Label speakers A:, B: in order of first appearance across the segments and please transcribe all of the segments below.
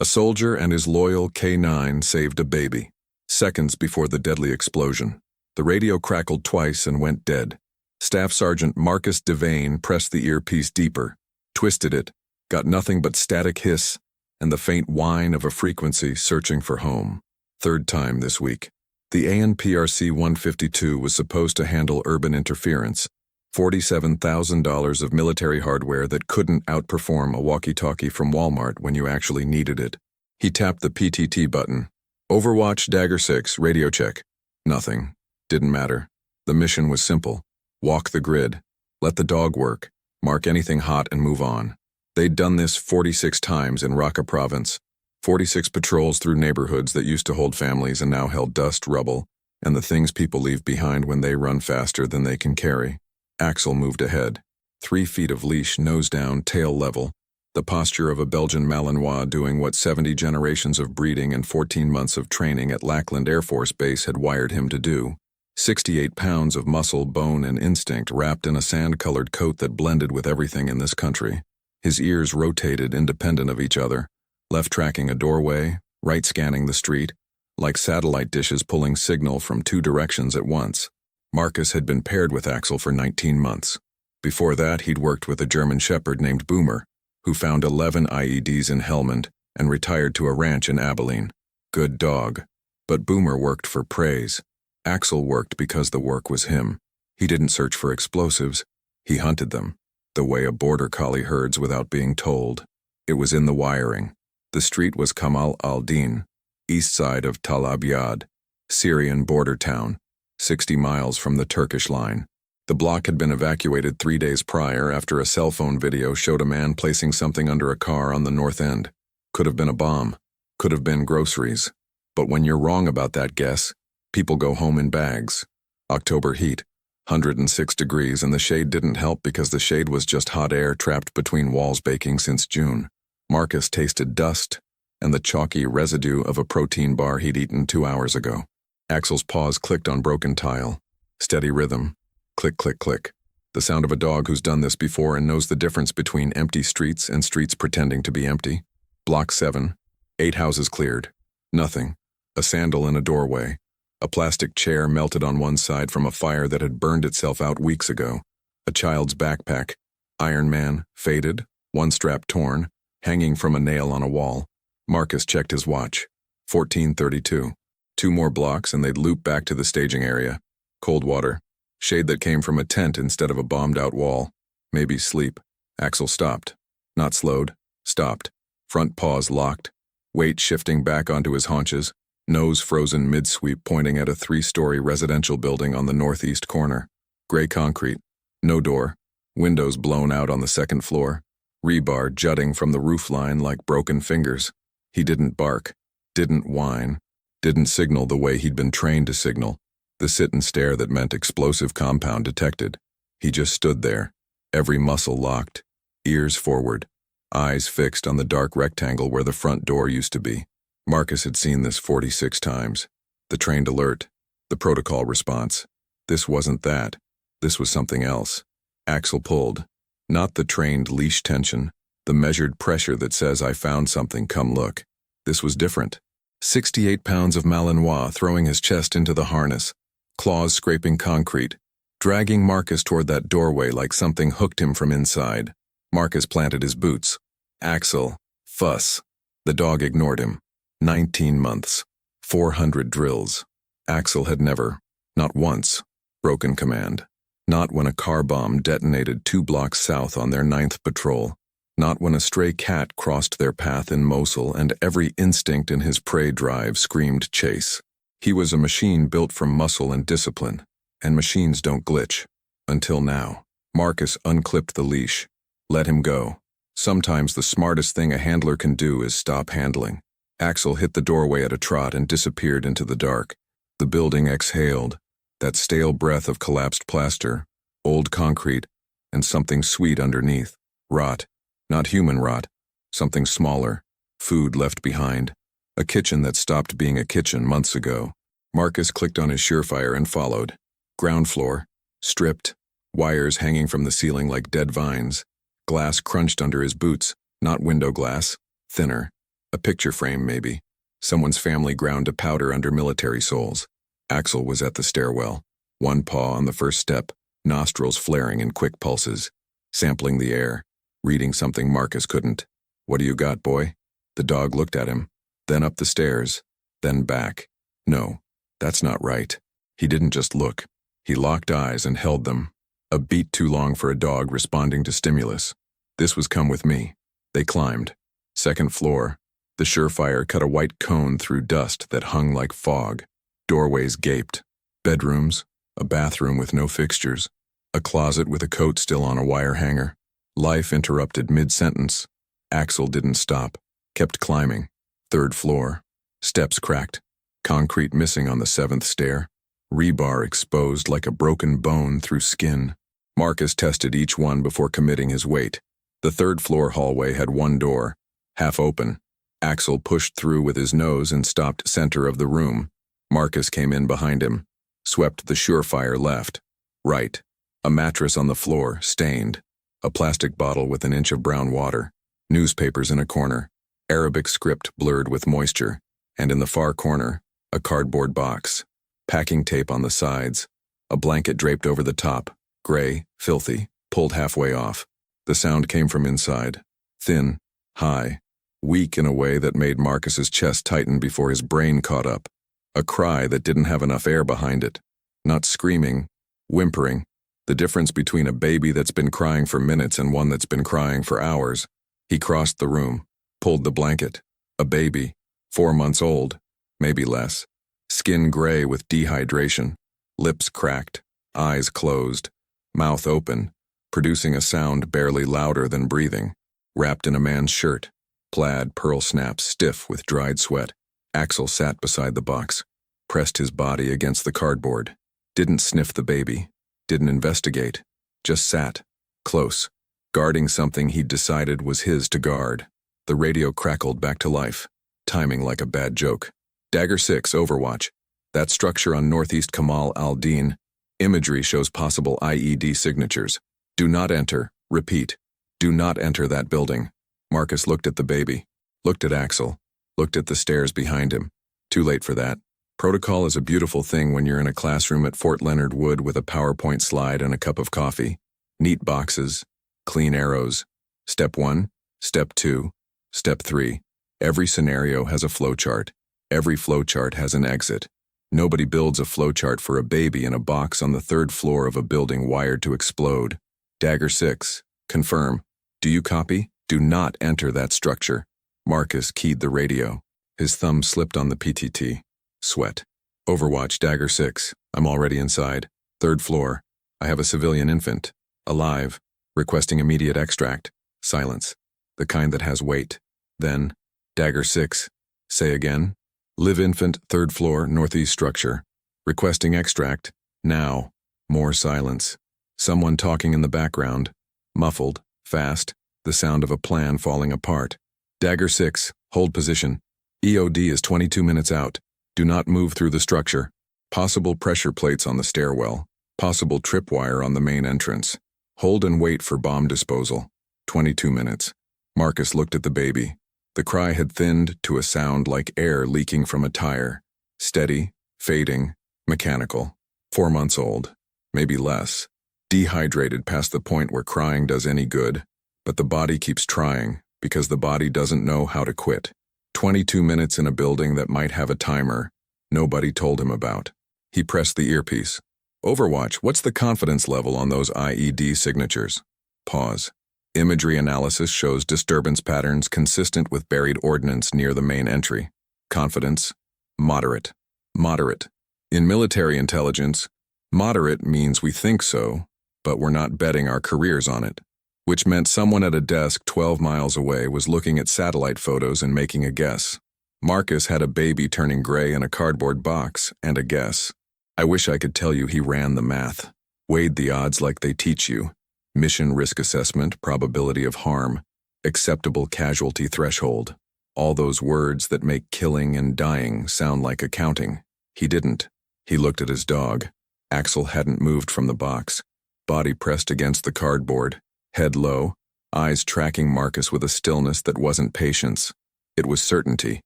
A: A soldier and his loyal K9 saved a baby, seconds before the deadly explosion. The radio crackled twice and went dead. Staff Sergeant Marcus Devane pressed the earpiece deeper, twisted it, got nothing but static hiss and the faint whine of a frequency searching for home. Third time this week. The ANPRC-152 was supposed to handle urban interference, $47,000 of military hardware that couldn't outperform a walkie-talkie from Walmart when you actually needed it. He tapped the PTT button. Overwatch Dagger 6, radio check. Nothing. Didn't matter. The mission was simple. Walk the grid. Let the dog work. Mark anything hot and move on. They'd done this 46 times in Raqqa province. 46 patrols through neighborhoods that used to hold families and now held dust, rubble, and the things people leave behind when they run faster than they can carry. Axel moved ahead. 3 feet of leash, nose down, tail level. The posture of a Belgian Malinois doing what 70 generations of breeding and 14 months of training at Lackland Air Force Base had wired him to do. 68 pounds of muscle, bone, and instinct wrapped in a sand-colored coat that blended with everything in this country. His ears rotated independent of each other, left tracking a doorway, right scanning the street, like satellite dishes pulling signal from 2 directions at once. Marcus had been paired with Axel for 19 months. Before that, he'd worked with a German shepherd named Boomer, who found 11 IEDs in Helmand and retired to a ranch in Abilene. Good dog. But Boomer worked for praise. Axel worked because the work was him. He didn't search for explosives. He hunted them, the way a border collie herds without being told. It was in the wiring. The street was Kamal al-Din, east side of Tal Abyad, Syrian border town, 60 miles from the Turkish line. The block had been evacuated 3 days prior after a cell phone video showed a man placing something under a car on the north end. Could have been a bomb. Could have been groceries. But when you're wrong about that guess, people go home in bags. October heat, 106 degrees, and the shade didn't help because the shade was just hot air trapped between walls baking since June. Marcus tasted dust and the chalky residue of a protein bar he'd eaten 2 hours ago. Axel's paws clicked on broken tile. Steady rhythm. Click, click, click. The sound of a dog who's done this before and knows the difference between empty streets and streets pretending to be empty. Block 7. 8 houses cleared. Nothing. A sandal in a doorway. A plastic chair melted on one side from a fire that had burned itself out weeks ago. A child's backpack. Iron Man, faded, one strap torn, hanging from a nail on a wall. Marcus checked his watch. 14:32. 2 more blocks and they'd loop back to the staging area. Cold water. Shade that came from a tent instead of a bombed-out wall. Maybe sleep. Axel stopped. Not slowed. Stopped. Front paws locked. Weight shifting back onto his haunches. Nose frozen mid-sweep pointing at a 3-story residential building on the northeast corner. Gray concrete. No door. Windows blown out on the 2nd floor. Rebar jutting from the roofline like broken fingers. He didn't bark. Didn't whine. Didn't signal the way he'd been trained to signal. The sit and stare that meant explosive compound detected. He just stood there, every muscle locked, ears forward, eyes fixed on the dark rectangle where the front door used to be. Marcus had seen this 46 times. The trained alert, the protocol response. This wasn't that. This was something else. Axel pulled. Not the trained leash tension, the measured pressure that says, I found something, come look. This was different. 68 pounds of Malinois throwing his chest into the harness, claws scraping concrete, dragging Marcus toward that doorway like something hooked him from inside. Marcus planted his boots. Axel, fuss. The dog ignored him. 19 months. 400 drills. Axel had never, not once, broken command. Not when a car bomb detonated 2 blocks south on their 9th patrol. Not when a stray cat crossed their path in Mosul and every instinct in his prey drive screamed chase. He was a machine built from muscle and discipline, and machines don't glitch. Until now. Marcus unclipped the leash. Let him go. Sometimes the smartest thing a handler can do is stop handling. Axel hit the doorway at a trot and disappeared into the dark. The building exhaled, that stale breath of collapsed plaster, old concrete, and something sweet underneath. Rot. Not human rot. Something smaller. Food left behind. A kitchen that stopped being a kitchen months ago. Marcus clicked on his Surefire and followed. Ground floor. Stripped. Wires hanging from the ceiling like dead vines. Glass crunched under his boots. Not window glass. Thinner. A picture frame, maybe. Someone's family ground to powder under military soles. Axel was at the stairwell, one paw on the first step, nostrils flaring in quick pulses, sampling the air, reading something Marcus couldn't. "What do you got, boy?" The dog looked at him, then up the stairs, then back. No, that's not right. He didn't just look. He locked eyes and held them. A beat too long for a dog responding to stimulus. This was come with me. They climbed. Second floor. The Surefire cut a white cone through dust that hung like fog. Doorways gaped. Bedrooms, a bathroom with no fixtures, a closet with a coat still on a wire hanger. Life interrupted mid-sentence. Axel didn't stop, kept climbing. Third floor. Steps cracked. Concrete missing on the seventh stair. Rebar exposed like a broken bone through skin. Marcus tested each one before committing his weight. The third floor hallway had one door, half open. Axel pushed through with his nose and stopped center of the room. Marcus came in behind him, swept the Surefire left, right. A mattress on the floor, stained. A plastic bottle with an inch of brown water. Newspapers in a corner. Arabic script blurred with moisture. And in the far corner, a cardboard box. Packing tape on the sides. A blanket draped over the top, gray, filthy, pulled halfway off. The sound came from inside. Thin, high, weak in a way that made Marcus's chest tighten before his brain caught up. A cry that didn't have enough air behind it. Not screaming, whimpering. The difference between a baby that's been crying for minutes and one that's been crying for hours. He crossed the room, pulled the blanket. A baby, 4 months old, maybe less. Skin gray with dehydration. Lips cracked, eyes closed, mouth open, producing a sound barely louder than breathing. Wrapped in a man's shirt. Plaid pearl snaps stiff with dried sweat. Axel sat beside the box, pressed his body against the cardboard. Didn't sniff the baby. Didn't investigate. Just sat, close, guarding something he'd decided was his to guard. The radio crackled back to life, timing like a bad joke. Dagger 6, Overwatch. That structure on northeast Kamal al-Din. Imagery shows possible IED signatures. Do not enter. Repeat. Do not enter that building. Marcus looked at the baby, looked at Axel, looked at the stairs behind him. Too late for that. Protocol is a beautiful thing when you're in a classroom at Fort Leonard Wood with a PowerPoint slide and a cup of coffee. Neat boxes, clean arrows. Step 1, Step 2, Step 3. Every scenario has a flowchart. Every flowchart has an exit. Nobody builds a flowchart for a baby in a box on the third floor of a building wired to explode. Dagger 6, confirm. Do you copy? Do not enter that structure. Marcus keyed the radio. His thumb slipped on the PTT. Sweat. Overwatch, Dagger 6. I'm already inside. Third floor. I have a civilian infant. Alive. Requesting immediate extract. Silence. The kind that has weight. Then, Dagger 6. Say again. Live infant, third floor, northeast structure. Requesting extract. Now. More silence. Someone talking in the background. Muffled. Fast. The sound of a plan falling apart. Dagger 6. Hold position. EOD is 22 minutes out. Do not move through the structure. Possible pressure plates on the stairwell. Possible tripwire on the main entrance. Hold and wait for bomb disposal. 22 minutes. Marcus looked at the baby. The cry had thinned to a sound like air leaking from a tire. Steady, fading, mechanical. 4 months old. Maybe less. Dehydrated past the point where crying does any good. But the body keeps trying, because the body doesn't know how to quit. 22 minutes in a building that might have a timer nobody told him about. He pressed the earpiece. Overwatch, what's the confidence level on those IED signatures? Pause. Imagery analysis shows disturbance patterns consistent with buried ordnance near the main entry. Confidence, moderate. Moderate. In military intelligence, moderate means we think so, but we're not betting our careers on it. Which meant someone at a desk 12 miles away was looking at satellite photos and making a guess. Marcus had a baby turning gray in a cardboard box and a guess. I wish I could tell you he ran the math, weighed the odds like they teach you. Mission risk assessment, probability of harm, acceptable casualty threshold. All those words that make killing and dying sound like accounting. He didn't. He looked at his dog. Axel hadn't moved from the box. Body pressed against the cardboard. Head low, eyes tracking Marcus with a stillness that wasn't patience. It was certainty.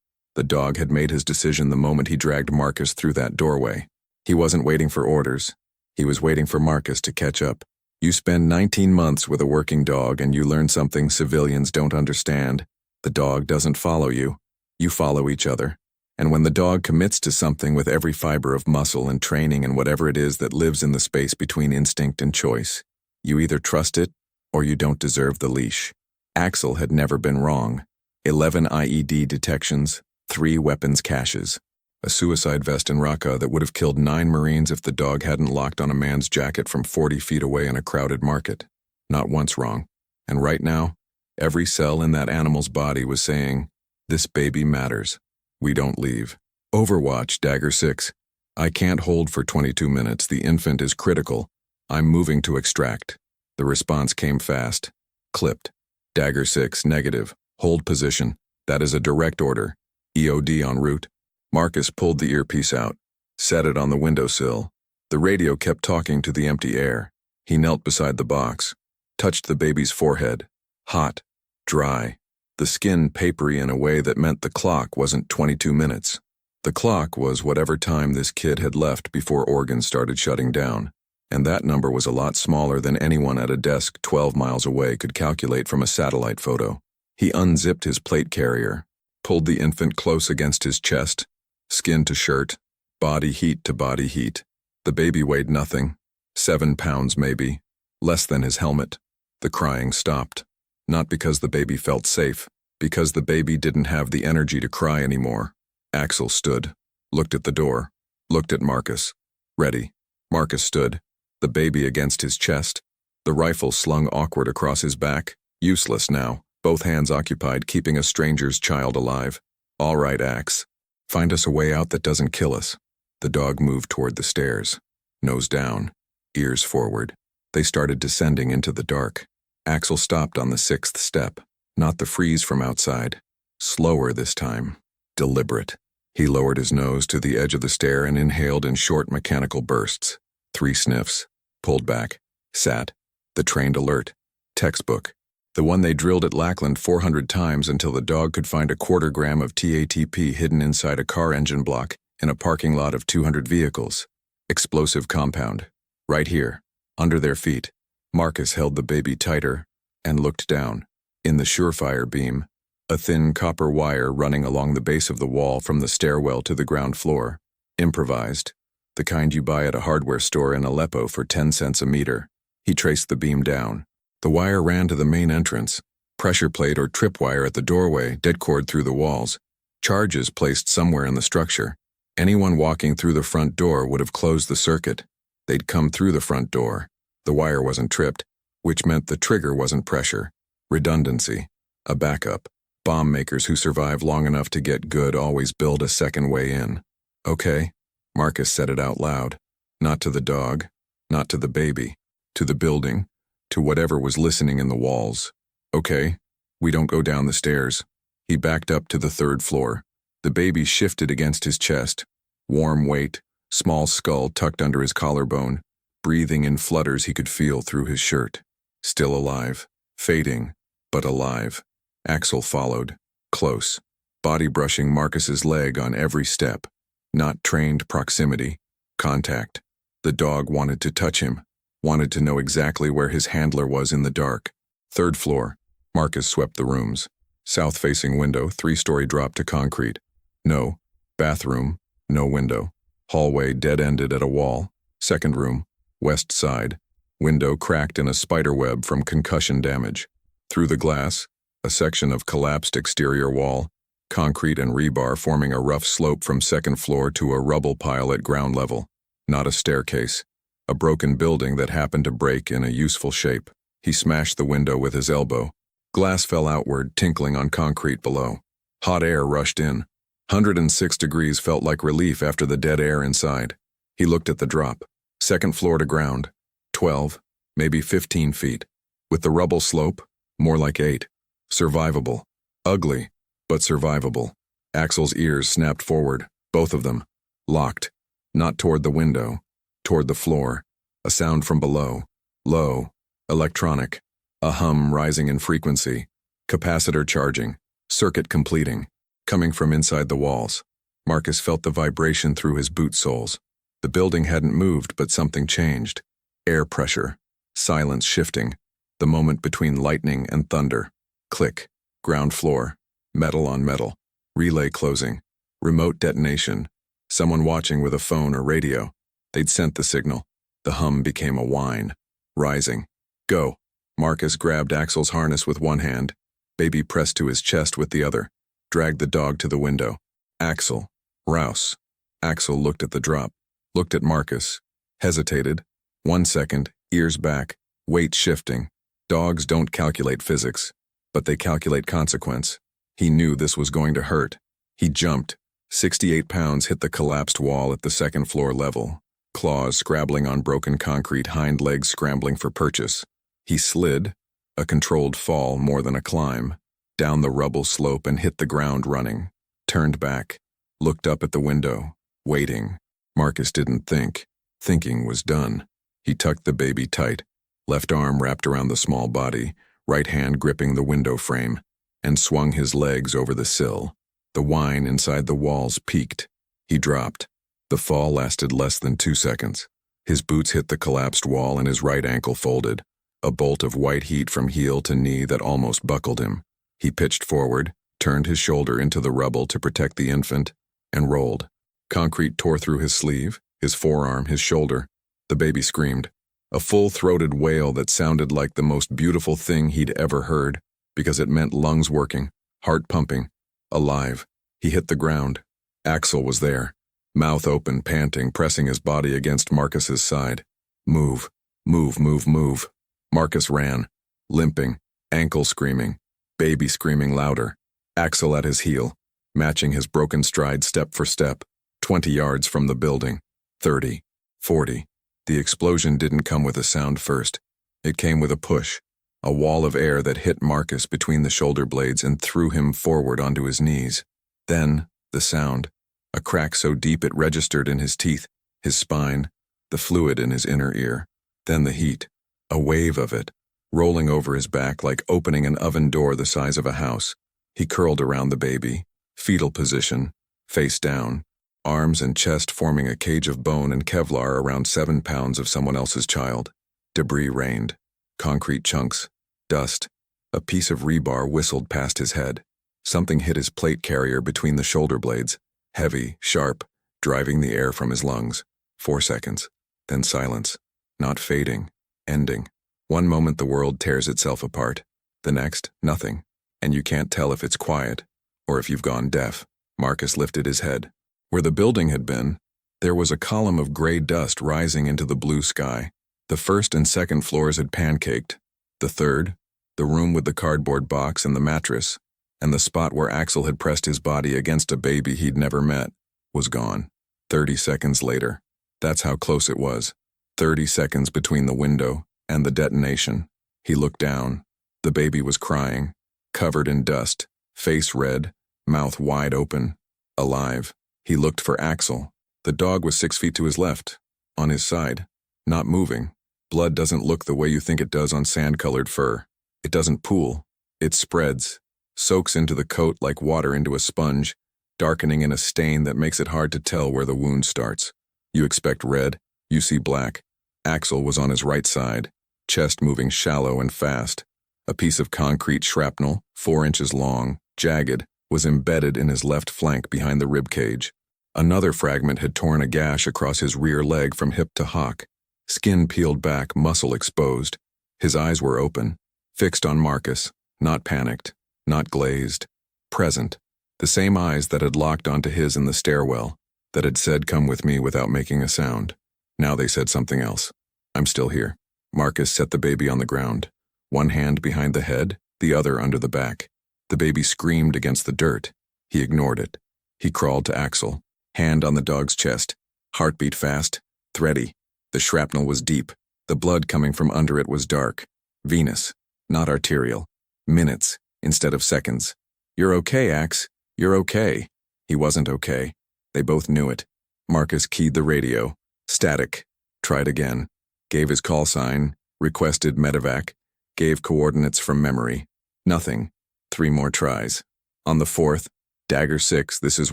A: The dog had made his decision the moment he dragged Marcus through that doorway. He wasn't waiting for orders. He was waiting for Marcus to catch up. You spend 19 months with a working dog and you learn something civilians don't understand. The dog doesn't follow you. You follow each other. And when the dog commits to something with every fiber of muscle and training and whatever it is that lives in the space between instinct and choice, you either trust it or you don't deserve the leash. Axel had never been wrong. 11 IED detections, 3 weapons caches. A suicide vest in Raqqa that would have killed 9 Marines if the dog hadn't locked on a man's jacket from 40 feet away in a crowded market. Not once wrong. And right now, every cell in that animal's body was saying, "This baby matters. We don't leave." Overwatch, Dagger 6. I can't hold for 22 minutes. The infant is critical. I'm moving to extract. The response came fast. Clipped. Dagger 6, negative. Hold position. That is a direct order. EOD en route. Marcus pulled the earpiece out, set it on the windowsill. The radio kept talking to the empty air. He knelt beside the box, touched the baby's forehead. Hot, dry, the skin papery in a way that meant the clock wasn't 22 minutes. The clock was whatever time this kid had left before organs started shutting down, and that number was a lot smaller than anyone at a desk 12 miles away could calculate from a satellite photo. He unzipped his plate carrier, pulled the infant close against his chest, skin to shirt, body heat to body heat. The baby weighed nothing, 7 pounds maybe, less than his helmet. The crying stopped. Not because the baby felt safe, because the baby didn't have the energy to cry anymore. Axel stood, looked at the door, looked at Marcus. Ready. Marcus stood, the baby against his chest, the rifle slung awkward across his back, useless now, both hands occupied keeping a stranger's child alive. All right, Ax. Find us a way out that doesn't kill us. The dog moved toward the stairs, nose down, ears forward. They started descending into the dark. Axel stopped on the 6th step, not the freeze from outside. Slower this time, deliberate. He lowered his nose to the edge of the stair and inhaled in short mechanical bursts. 3 sniffs, pulled back, sat. The trained alert, textbook. The one they drilled at Lackland 400 times until the dog could find a 1/4 gram of TATP hidden inside a car engine block in a parking lot of 200 vehicles. Explosive compound. Right here, under their feet. Marcus held the baby tighter and looked down. In the surefire beam, a thin copper wire running along the base of the wall from the stairwell to the ground floor. Improvised. The kind you buy at a hardware store in Aleppo for 10 cents a meter. He traced the beam down. The wire ran to the main entrance. Pressure plate or tripwire at the doorway, dead cord through the walls. Charges placed somewhere in the structure. Anyone walking through the front door would have closed the circuit. They'd come through the front door. The wire wasn't tripped, which meant the trigger wasn't pressure. Redundancy. A backup. Bomb makers who survive long enough to get good always build a second way in. Okay. Marcus said it out loud. Not to the dog, not to the baby, to the building, to whatever was listening in the walls. Okay, we don't go down the stairs. He backed up to the 3rd floor. The baby shifted against his chest. Warm weight, small skull tucked under his collarbone, breathing in flutters he could feel through his shirt. Still alive, fading, but alive. Axel followed, close, body brushing Marcus's leg on every step. Not trained proximity, contact. The dog wanted to touch him, wanted to know exactly where his handler was in the dark. 3rd floor. Marcus swept the rooms. South-facing window, 3-story drop to concrete. No. Bathroom, no window. Hallway dead-ended at a wall. 2nd room, west side. Window cracked in a spider web from concussion damage. Through the glass, a section of collapsed exterior wall. Concrete and rebar forming a rough slope from 2nd floor to a rubble pile at ground level. Not a staircase. A broken building that happened to break in a useful shape. He smashed the window with his elbow. Glass fell outward, tinkling on concrete below. Hot air rushed in. 106 degrees felt like relief after the dead air inside. He looked at the drop. 2nd floor to ground. 12, maybe 15 feet. With the rubble slope, more like 8. Survivable. Ugly, but survivable. Axel's ears snapped forward, both of them. Locked. Not toward the window. Toward the floor. A sound from below. Low. Electronic. A hum rising in frequency. Capacitor charging. Circuit completing. coming from inside the walls. Marcus felt the vibration through his boot soles. The building hadn't moved, but something changed. Air pressure, silence shifting, the moment between lightning and thunder. Click, ground floor, metal on metal, relay closing, remote detonation, someone watching with a phone or radio. They'd sent the signal. The hum became a whine, rising. Go. Marcus grabbed Axel's harness with one hand. Baby pressed to his chest with the other. Dragged the dog to the window. Axel. Rouse. Axel looked at the drop. Looked at Marcus. Hesitated. 1 second, ears back, weight shifting. Dogs don't calculate physics, but they calculate consequence. He knew this was going to hurt. He jumped. 68 pounds hit the collapsed wall at the second floor level. Claws scrabbling on broken concrete, hind legs scrambling for purchase. He slid, a controlled fall more than a climb, down the rubble slope and hit the ground running. Turned back, looked up at the window, waiting. Marcus didn't think. Thinking was done. He tucked the baby tight, left arm wrapped around the small body, right hand gripping the window frame, and swung his legs over the sill. The whine inside the walls peaked. He dropped. The fall lasted less than 2 seconds. His boots hit the collapsed wall and his right ankle folded, a bolt of white heat from heel to knee that almost buckled him. He pitched forward, turned his shoulder into the rubble to protect the infant, and rolled. Concrete tore through his sleeve, his forearm, his shoulder. The baby screamed, a full-throated wail that sounded like the most beautiful thing he'd ever heard, because it meant lungs working, heart pumping, alive. He hit the ground. Axel was there, mouth open, panting, pressing his body against Marcus's side. Move, move, move, move. Marcus ran, limping, ankle screaming, baby screaming louder. Axel at his heel, matching his broken stride step for step, 20 yards from the building, 30, 40. The explosion didn't come with a sound first. It came with a push, a wall of air that hit Marcus between the shoulder blades and threw him forward onto his knees. Then, the sound, a crack so deep it registered in his teeth, his spine, the fluid in his inner ear. Then the heat, a wave of it, rolling over his back like opening an oven door the size of a house. He curled around the baby, fetal position, face down, arms and chest forming a cage of bone and Kevlar around 7 pounds of someone else's child. Debris rained. Concrete chunks. Dust. A piece of rebar whistled past his head. Something hit his plate carrier between the shoulder blades. Heavy, sharp, driving the air from his lungs. 4 seconds. Then silence. Not fading. Ending. One moment the world tears itself apart. The next, nothing. And you can't tell if it's quiet or if you've gone deaf. Marcus lifted his head. Where the building had been, there was a column of gray dust rising into the blue sky. The first and second floors had pancaked. The third, the room with the cardboard box and the mattress, and the spot where Axel had pressed his body against a baby he'd never met, was gone. 30 seconds later. That's how close it was. 30 seconds between the window and the detonation. He looked down. The baby was crying, covered in dust, face red, mouth wide open, alive. He looked for Axel. The dog was 6 feet to his left, on his side, not moving. Blood doesn't look the way you think it does on sand-colored fur. It doesn't pool. It spreads, soaks into the coat like water into a sponge, darkening in a stain that makes it hard to tell where the wound starts. You expect red, you see black. Axel was on his right side, chest moving shallow and fast. A piece of concrete shrapnel, 4 inches long, jagged, was embedded in his left flank behind the rib cage. Another fragment had torn a gash across his rear leg from hip to hock. Skin peeled back, muscle exposed. His eyes were open, fixed on Marcus, not panicked, not glazed, present. The same eyes that had locked onto his in the stairwell, that had said, "Come with me," without making a sound. Now they said something else. "I'm still here." Marcus set the baby on the ground, one hand behind the head, the other under the back. The baby screamed against the dirt. He ignored it. He crawled to Axel, hand on the dog's chest, heartbeat fast, thready. The shrapnel was deep. The blood coming from under it was dark. Venous, not arterial. Minutes instead of seconds. "You're okay, Ax. You're okay." He wasn't okay. They both knew it. Marcus keyed the radio. Static. Tried again. Gave his call sign. Requested medevac. Gave coordinates from memory. Nothing. 3 more tries. On the 4th, Dagger 6, this is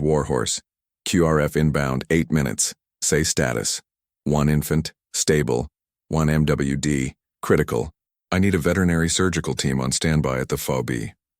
A: Warhorse. QRF inbound, 8 minutes. Say status. 1 infant, stable. 1 MWD, critical. I need a veterinary surgical team on standby at the FOB.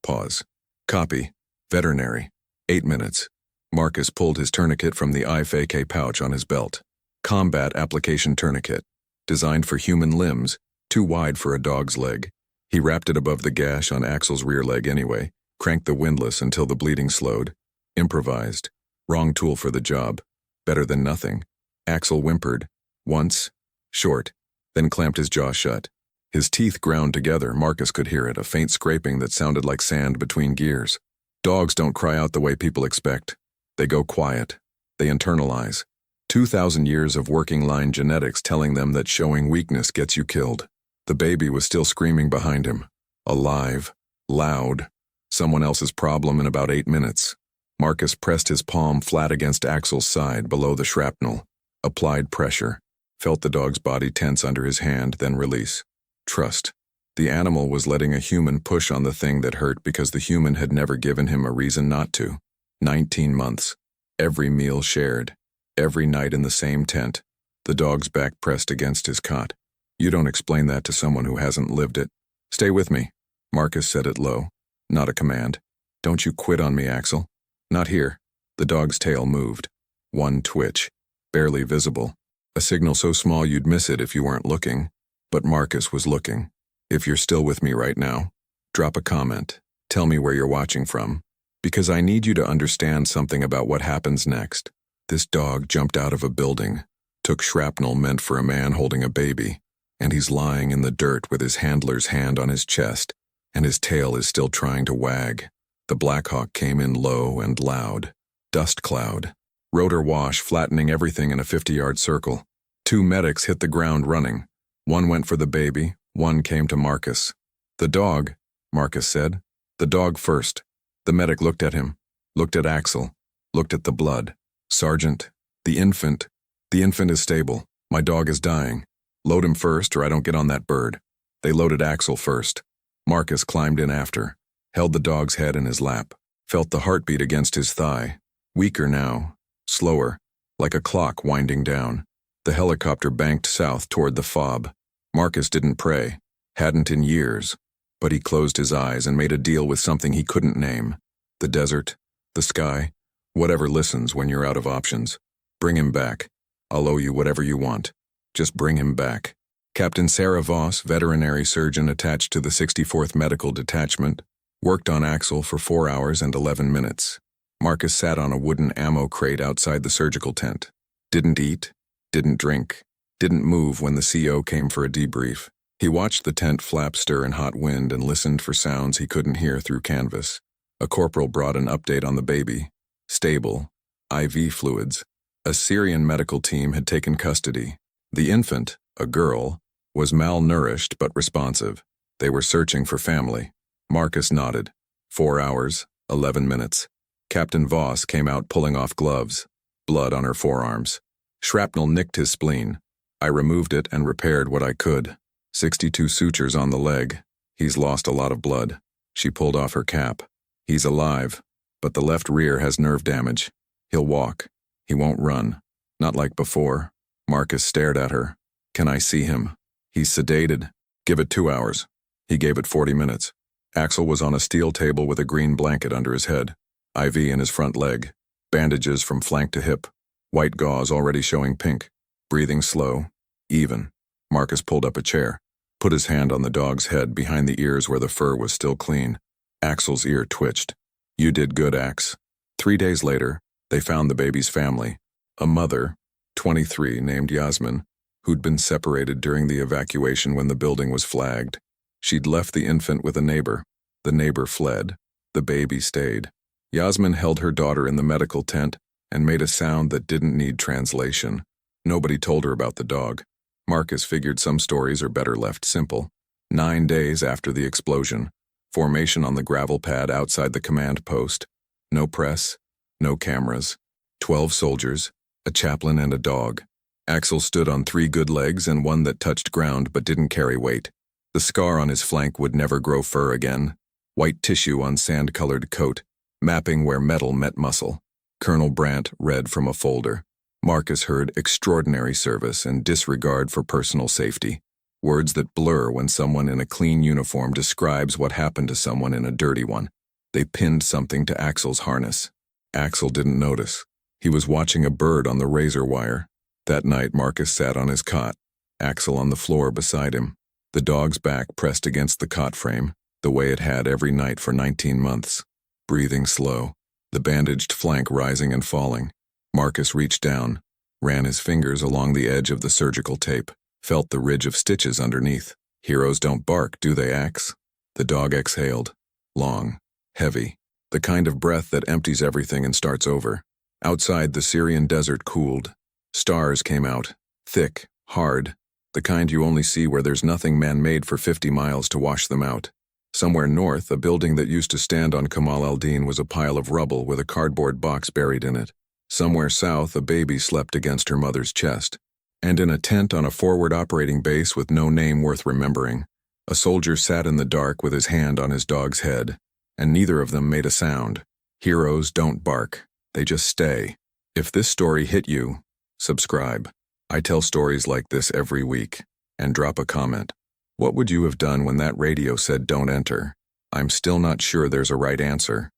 A: Pause. Copy. Veterinary. 8 minutes. Marcus pulled his tourniquet from the IFAK pouch on his belt. Combat application tourniquet. Designed for human limbs, too wide for a dog's leg. He wrapped it above the gash on Axel's rear leg anyway, cranked the windlass until the bleeding slowed. Improvised. Wrong tool for the job. Better than nothing. Axel whimpered. Once. Short. Then clamped his jaw shut. His teeth ground together. Marcus could hear it, a faint scraping that sounded like sand between gears. Dogs don't cry out the way people expect. They go quiet. They internalize. 2,000 years of working line genetics telling them that showing weakness gets you killed. The baby was still screaming behind him. Alive. Loud. Someone else's problem in about 8 minutes. Marcus pressed his palm flat against Axel's side below the shrapnel. Applied pressure. Felt the dog's body tense under his hand, then release. Trust. The animal was letting a human push on the thing that hurt because the human had never given him a reason not to. 19 months. Every meal shared. Every night in the same tent. The dog's back pressed against his cot. You don't explain that to someone who hasn't lived it. Stay with me. Marcus said it low. Not a command. Don't you quit on me, Axel. Not here. The dog's tail moved. One twitch. Barely visible. A signal so small you'd miss it if you weren't looking. But Marcus was looking. If you're still with me right now, drop a comment. Tell me where you're watching from. Because I need you to understand something about what happens next. This dog jumped out of a building, took shrapnel meant for a man holding a baby, and he's lying in the dirt with his handler's hand on his chest, and his tail is still trying to wag. The Blackhawk came in low and loud. Dust cloud. Rotor wash flattening everything in a 50-yard circle. 2 medics hit the ground running. One went for the baby, one came to Marcus. The dog, Marcus said. The dog first. The medic looked at him, looked at Axel, looked at the blood. Sergeant, the infant is stable. My dog is dying. Load him first or I don't get on that bird. They loaded Axel first. Marcus climbed in after, held the dog's head in his lap, felt the heartbeat against his thigh. Weaker now, slower, like a clock winding down. The helicopter banked south toward the FOB. Marcus didn't pray, hadn't in years, but he closed his eyes and made a deal with something he couldn't name. The desert, the sky, whatever listens when you're out of options. Bring him back. I'll owe you whatever you want. Just bring him back. Captain Sarah Voss, veterinary surgeon attached to the 64th Medical Detachment, worked on Axel for 4 hours and 11 minutes. Marcus sat on a wooden ammo crate outside the surgical tent. Didn't eat, didn't drink, didn't move when the CO came for a debrief. He watched the tent flap stir in hot wind and listened for sounds he couldn't hear through canvas. A corporal brought an update on the baby. Stable. IV fluids. A Syrian medical team had taken custody. The infant, a girl, was malnourished but responsive. They were searching for family. Marcus nodded. 4 hours, 11 minutes. Captain Voss came out pulling off gloves. Blood on her forearms. Shrapnel nicked his spleen. I removed it and repaired what I could. 62 sutures on the leg. He's lost a lot of blood. She pulled off her cap. He's alive, but the left rear has nerve damage. He'll walk. He won't run. Not like before. Marcus stared at her. Can I see him? He's sedated. Give it 2 hours. He gave it 40 minutes. Axel was on a steel table with a green blanket under his head. IV in his front leg. Bandages from flank to hip. White gauze already showing pink. Breathing slow. Even. Marcus pulled up a chair. Put his hand on the dog's head behind the ears where the fur was still clean. Axel's ear twitched. You did good, Ax. 3 days later, they found the baby's family. A mother, 23, named Yasmin, who'd been separated during the evacuation when the building was flagged. She'd left the infant with a neighbor. The neighbor fled. The baby stayed. Yasmin held her daughter in the medical tent and made a sound that didn't need translation. Nobody told her about the dog. Marcus figured some stories are better left simple. 9 days after the explosion, formation on the gravel pad outside the command post. No press, no cameras. 12 soldiers, a chaplain and a dog. Axel stood on 3 good legs and one that touched ground but didn't carry weight. The scar on his flank would never grow fur again. White tissue on sand-colored coat. Mapping where metal met muscle. Colonel Brandt read from a folder. Marcus heard extraordinary service and disregard for personal safety. Words that blur when someone in a clean uniform describes what happened to someone in a dirty one. They pinned something to Axel's harness. Axel didn't notice. He was watching a bird on the razor wire. That night, Marcus sat on his cot, Axel on the floor beside him, the dog's back pressed against the cot frame, the way it had every night for 19 months. Breathing slow, the bandaged flank rising and falling. Marcus reached down, ran his fingers along the edge of the surgical tape, felt the ridge of stitches underneath. Heroes don't bark, do they, Ax? The dog exhaled. Long, heavy, the kind of breath that empties everything and starts over. Outside, the Syrian desert cooled. Stars came out, thick, hard, the kind you only see where there's nothing man-made for 50 miles to wash them out. Somewhere north, a building that used to stand on Kamal al-Din was a pile of rubble with a cardboard box buried in it. Somewhere south, a baby slept against her mother's chest. And in a tent on a forward operating base with no name worth remembering, a soldier sat in the dark with his hand on his dog's head, and neither of them made a sound. Heroes don't bark, they just stay. If this story hit you, subscribe. I tell stories like this every week. And drop a comment. What would you have done when that radio said don't enter? I'm still not sure there's a right answer.